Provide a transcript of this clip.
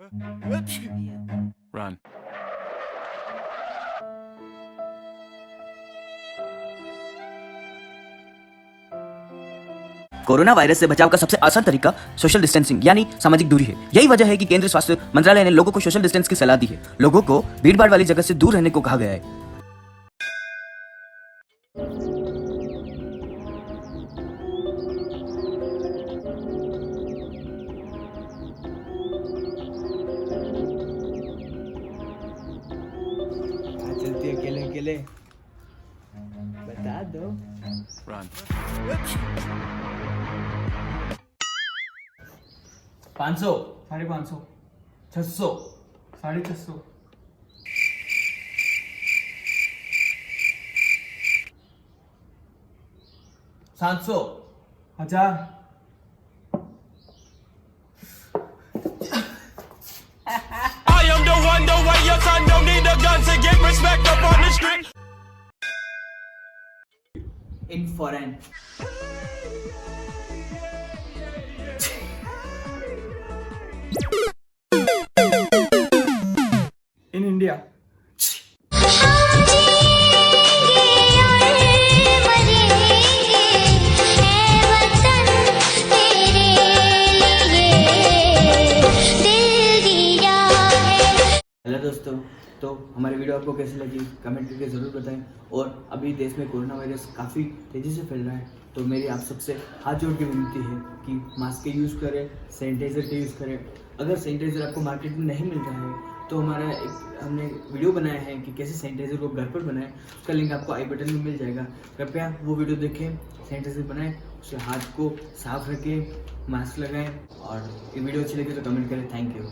Run. Corona virus से बचाव का सबसे आसान तरीका सोशल डिस्टेंसिंग यानी सामाजिक दूरी है। यही वजह है कि केंद्रीय स्वास्थ्य मंत्रालय ने लोगों को सोशल डिस्टेंस की सलाह दी है। लोगों को भीड़-भाड़ वाली जगह से दूर रहने को कहा गया है। चलती अकेले अकेले बता दो। Run. 500, 550, 600, 650, 700, 1000। I am the one, the way your son don't need a gun to get respect up on the street. In foreign. In India. Hello दोस्तों, तो हमारी वीडियो आपको कैसी लगी कमेंट करके ज़रूर बताएं। और अभी देश में कोरोना वायरस काफ़ी तेज़ी से फैल रहा है, तो मेरी आप सबसे हाथ जोड़ के विनती है कि मास्क के यूज़ करें, सैनिटाइज़र के यूज़ करें। अगर सैनिटाइज़र आपको मार्केट में नहीं मिल रहा है तो हमने वीडियो बनाया है कि कैसे सैनिटाइज़र को घर पर बनाएं। उसका लिंक आपको आई बटन में मिल जाएगा। कृपया वो वीडियो देखें, सैनिटाइज़र बनाएं, उससे हाथ को साफ रखें, मास्क लगाएं। और ये वीडियो अच्छी लगी तो कमेंट करें। Thank you.